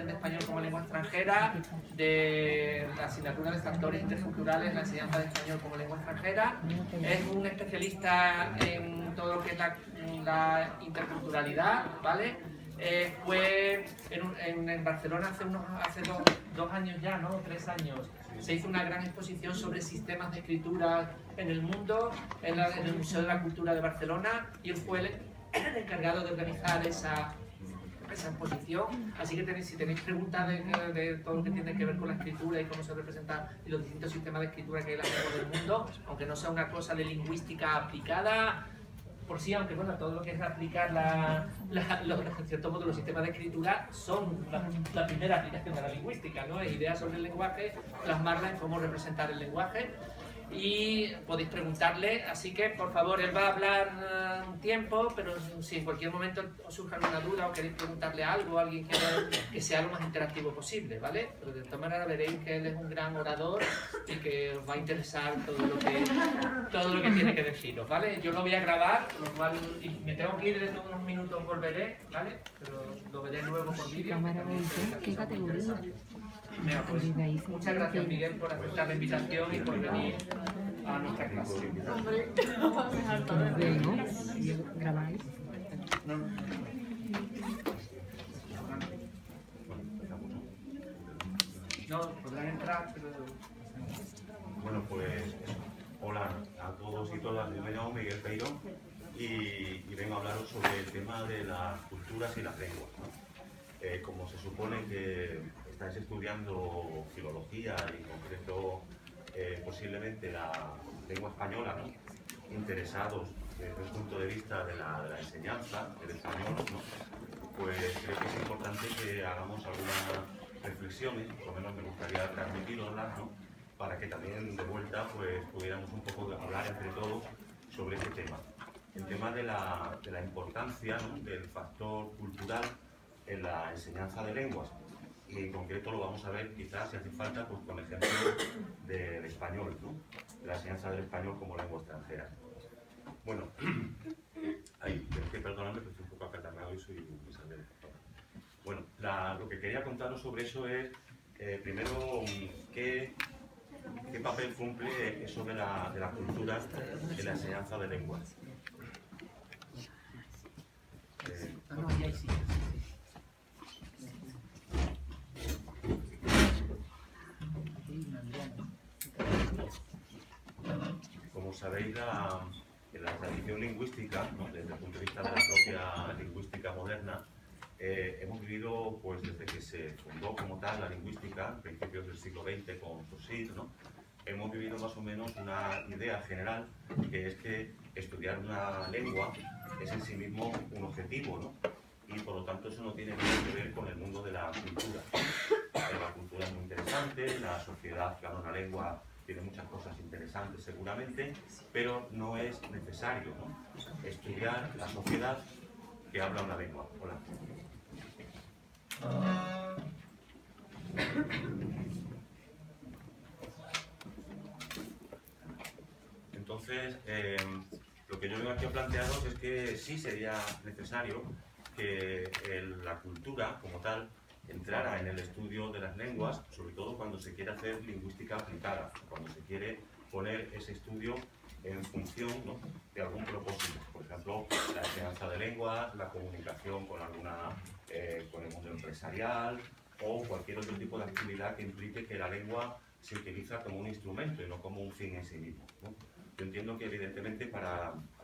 de español como lengua extranjera, de la asignatura de factores interculturales, la enseñanza de español como lengua extranjera. Es un especialista en todo lo que es la interculturalidad, ¿vale? Fue en Barcelona hace dos años ya, ¿no? 3 años. Se hizo una gran exposición sobre sistemas de escritura en el mundo, en el Museo de la Cultura de Barcelona, y él fue el encargado de organizar esa exposición. Así que si tenéis preguntas de todo lo que tiene que ver con la escritura y cómo se representa y los distintos sistemas de escritura que hay a lo largo del mundo, aunque no sea una cosa de lingüística aplicada, por sí, aunque bueno, todo lo que es aplicar en cierto modo los sistemas de escritura son la primera aplicación de la lingüística, ¿no? Es ideas sobre el lenguaje, plasmarla en cómo representar el lenguaje, y podéis preguntarle, así que por favor, él va a hablar un tiempo, pero si en cualquier momento os surge alguna duda o queréis preguntarle algo, alguien quiera que sea lo más interactivo posible, ¿vale? Pero de todas maneras veréis que él es un gran orador y que os va a interesar todo lo que tiene que deciros, ¿vale? Yo lo voy a grabar, lo cual y me tengo que ir dentro de unos minutos, volveré, ¿vale? Pero lo veré luego por vídeo. ¿Qué categoría? Venga, pues, muchas gracias, Miguel, por aceptar la invitación y por venir a nuestra clase. Hombre, vamos a dejar todo. ¿Grabáis? No, podrán entrar, pero... Bueno, pues hola a todos y todas. Yo me llamo Miguel Peiro y vengo a hablaros sobre el tema de las culturas y las lenguas, ¿no? Como se supone que estáis estudiando filología y en concreto posiblemente la lengua española, ¿no? Interesados desde el punto de vista de la enseñanza del español, ¿no? Pues creo que es importante que hagamos algunas reflexiones, por lo menos me gustaría transmitiroslas, ¿no? Para que también de vuelta pues pudiéramos un poco hablar entre todos sobre este tema. El tema de la importancia, ¿no? Del factor cultural en la enseñanza de lenguas. Y en concreto lo vamos a ver quizás, si hace falta, pues con ejemplo del español, ¿no? De la enseñanza del español como lengua extranjera. Bueno, ahí, tenéis que perdonarme que estoy un poco acatarrado y soy Isabel. Bueno, lo que quería contaros sobre eso es, primero, qué papel cumple eso de la cultura en la enseñanza de lenguas. Como sabéis, en la tradición lingüística, ¿no? Desde el punto de vista de la propia lingüística moderna, hemos vivido, pues desde que se fundó como tal la lingüística, a principios del siglo XX con Saussure, ¿no? Hemos vivido más o menos una idea general, que es que estudiar una lengua es en sí mismo un objetivo, ¿no? Y por lo tanto eso no tiene nada que ver con el mundo de la cultura. La cultura es muy interesante, la sociedad que habla una lengua tiene muchas cosas interesantes seguramente, pero no es necesario, ¿no? Estudiar la sociedad que habla una lengua. Hola. Entonces, lo que yo vengo aquí a plantearos es que sí sería necesario que la cultura como tal entrara en el estudio de las lenguas, sobre todo cuando se quiere hacer lingüística aplicada, cuando se quiere poner ese estudio en función, ¿no? De algún propósito. Por ejemplo, la enseñanza de lenguas, la comunicación con con el mundo empresarial o cualquier otro tipo de actividad que implique que la lengua se utiliza como un instrumento y no como un fin en sí mismo, ¿no? Yo entiendo que evidentemente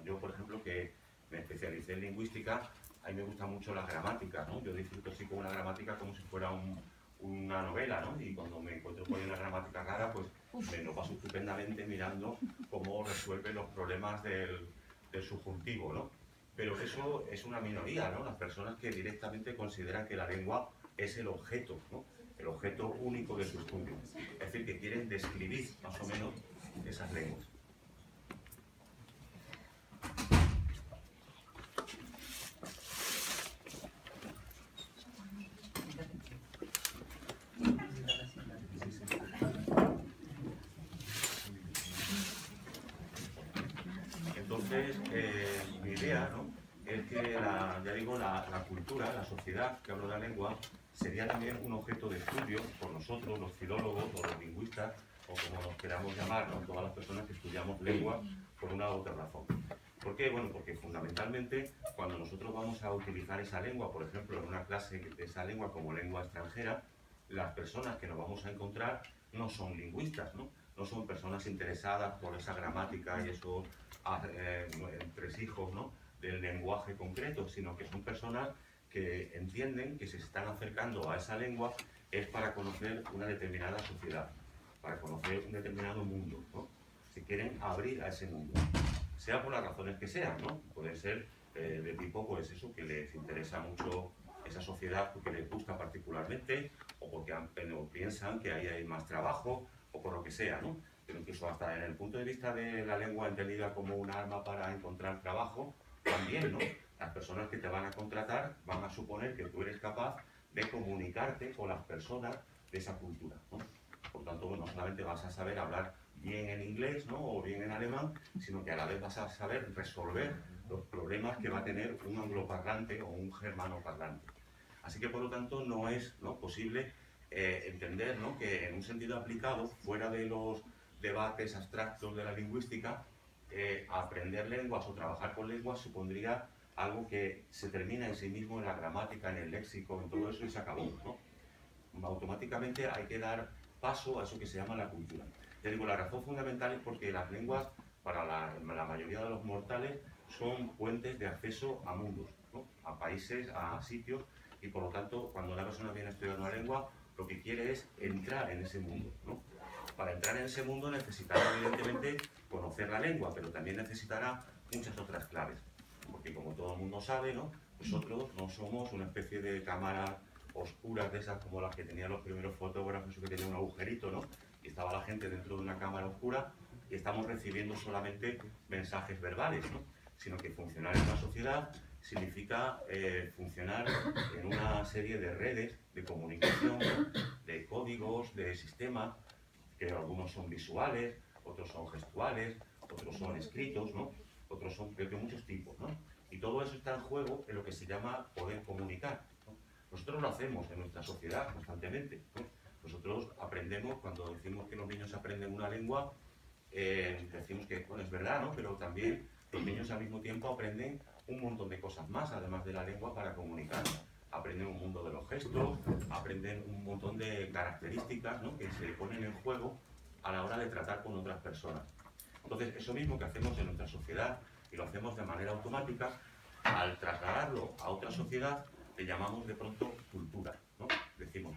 yo por ejemplo que me especialicé en lingüística, a mí me gusta mucho la gramática, ¿no? Yo disfruto así con una gramática como si fuera una novela, ¿no? Y cuando me encuentro con una gramática rara, pues me lo paso estupendamente mirando cómo resuelve los problemas del subjuntivo, ¿no? Pero eso es una minoría, ¿no? Las personas que directamente consideran que la lengua es el objeto, ¿no? El objeto único de su estudio. Es decir, que quieren describir más o menos esas lenguas. Entonces, mi idea, ¿no? Es que la cultura, la sociedad que habla la lengua, sería también un objeto de estudio por nosotros, los filólogos o los lingüistas, o como nos queramos llamar, con todas las personas que estudiamos lengua por una u otra razón. ¿Por qué? Bueno, porque fundamentalmente cuando nosotros vamos a utilizar esa lengua, por ejemplo, en una clase de esa lengua como lengua extranjera, las personas que nos vamos a encontrar no son lingüistas, ¿no? No son personas interesadas por esa gramática y esos entresijos, ¿no?, del lenguaje concreto, sino que son personas que entienden que se están acercando a esa lengua es para conocer una determinada sociedad, para conocer un determinado mundo, ¿no? Se quieren abrir a ese mundo, sea por las razones que sean, ¿no? Puede ser de tipo, pues eso, que les interesa mucho esa sociedad porque les gusta particularmente, o porque piensan que ahí hay más trabajo, o por lo que sea, ¿no? Pero incluso hasta en el punto de vista de la lengua entendida como un arma para encontrar trabajo, también, ¿no? Las personas que te van a contratar van a suponer que tú eres capaz de comunicarte con las personas de esa cultura, ¿no? Por tanto, no solamente vas a saber hablar bien en inglés, ¿no?, o bien en alemán, sino que a la vez vas a saber resolver los problemas que va a tener un angloparlante o un germanoparlante. Así que, por lo tanto, no es, ¿no?, posible entender, ¿no?, que en un sentido aplicado, fuera de los debates abstractos de la lingüística, aprender lenguas o trabajar con lenguas supondría algo que se termina en sí mismo en la gramática, en el léxico, en todo eso y se acabó, ¿no? Automáticamente hay que dar paso a eso que se llama la cultura. Ya digo, la razón fundamental es porque las lenguas, para la mayoría de los mortales, son puentes de acceso a mundos, ¿no?, a países, a sitios, y por lo tanto, cuando una persona viene a estudiar una lengua, lo que quiere es entrar en ese mundo, ¿no? Para entrar en ese mundo necesitará, evidentemente, conocer la lengua, pero también necesitará muchas otras claves. Porque como todo el mundo sabe, ¿no?, nosotros no somos una especie de cámara oscuras de esas como las que tenían los primeros fotógrafos, que tenía un agujerito, ¿no?, y estaba la gente dentro de una cámara oscura y estamos recibiendo solamente mensajes verbales, ¿no?, sino que funcionar en una sociedad significa funcionar en una serie de redes de comunicación, ¿no?, de códigos, de sistemas, que algunos son visuales, otros son gestuales, otros son escritos, ¿no?, otros son de muchos tipos, ¿no?, y todo eso está en juego en lo que se llama poder comunicar, ¿no? Nosotros lo hacemos en nuestra sociedad constantemente, ¿no? Nosotros aprendemos, cuando decimos que los niños aprenden una lengua, decimos que, bueno, es verdad, ¿no?, pero también los niños al mismo tiempo aprenden un montón de cosas más, además de la lengua, para comunicar. Aprenden un mundo de los gestos, aprenden un montón de características, ¿no?, que se ponen en juego a la hora de tratar con otras personas. Entonces, eso mismo que hacemos en nuestra sociedad, y lo hacemos de manera automática, al trasladarlo a otra sociedad, le llamamos de pronto cultura, ¿no? Decimos,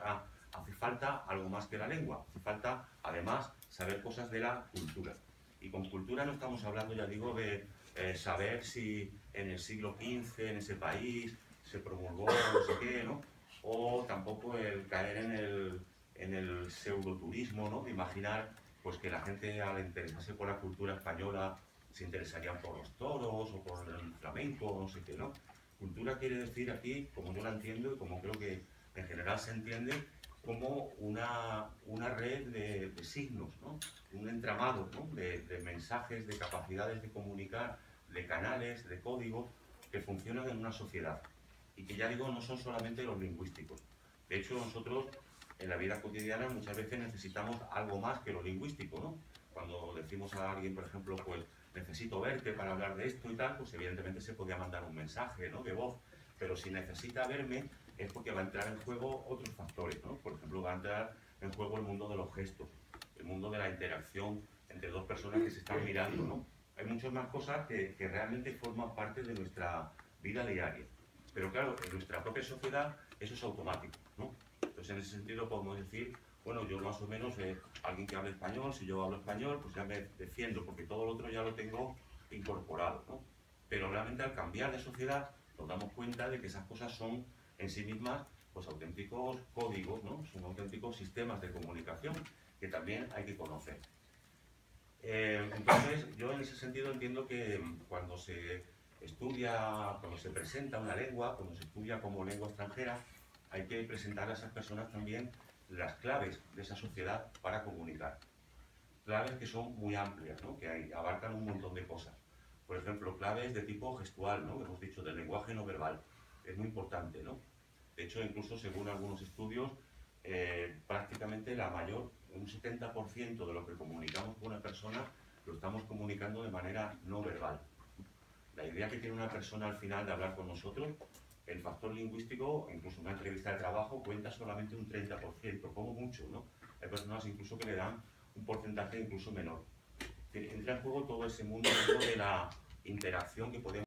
hace falta algo más que la lengua, hace falta, además, saber cosas de la cultura. Y con cultura no estamos hablando, ya digo, de saber si en el siglo XV, en ese país, se promulgó no sé qué, ¿no? O tampoco el caer en el pseudoturismo, ¿no?, de imaginar pues que la gente, al interesarse por la cultura española, se interesarían por los toros o por el flamenco o no sé qué, ¿no? Cultura quiere decir aquí, como yo la entiendo y como creo que en general se entiende, como una red de signos, ¿no?, un entramado, ¿no?, de mensajes, de capacidades de comunicar, de canales, de códigos que funcionan en una sociedad y que, ya digo, no son solamente los lingüísticos. De hecho, nosotros en la vida cotidiana muchas veces necesitamos algo más que lo lingüístico, ¿no? Cuando decimos a alguien, por ejemplo, pues necesito verte para hablar de esto y tal, pues evidentemente se podía mandar un mensaje, ¿no?, de voz, pero si necesita verme es porque va a entrar en juego otros factores, ¿no? Por ejemplo, va a entrar en juego el mundo de los gestos, el mundo de la interacción entre dos personas que se están mirando, ¿no? Hay muchas más cosas que realmente forman parte de nuestra vida diaria. Pero claro, en nuestra propia sociedad eso es automático, ¿no? Entonces, en ese sentido podemos decir, bueno, yo más o menos, alguien que hable español, si yo hablo español, pues ya me defiendo, porque todo lo otro ya lo tengo incorporado, ¿no? Pero realmente al cambiar de sociedad nos damos cuenta de que esas cosas son en sí mismas pues auténticos códigos, ¿no? Son auténticos sistemas de comunicación que también hay que conocer. Entonces, yo en ese sentido entiendo que cuando se estudia, cuando se presenta una lengua, cuando se estudia como lengua extranjera, hay que presentar a esas personas también las claves de esa sociedad para comunicar. Claves que son muy amplias, ¿no?, que abarcan un montón de cosas. Por ejemplo, claves de tipo gestual, ¿no?, que hemos dicho, del lenguaje no verbal. Es muy importante, ¿no? De hecho, incluso según algunos estudios, prácticamente un 70% de lo que comunicamos con una persona lo estamos comunicando de manera no verbal. La idea que tiene una persona al final de hablar con nosotros, el factor lingüístico, incluso una entrevista de trabajo, cuenta solamente un 30%, como mucho, ¿no? Hay personas incluso que le dan un porcentaje incluso menor. Entra en juego todo ese mundo de la interacción que podemos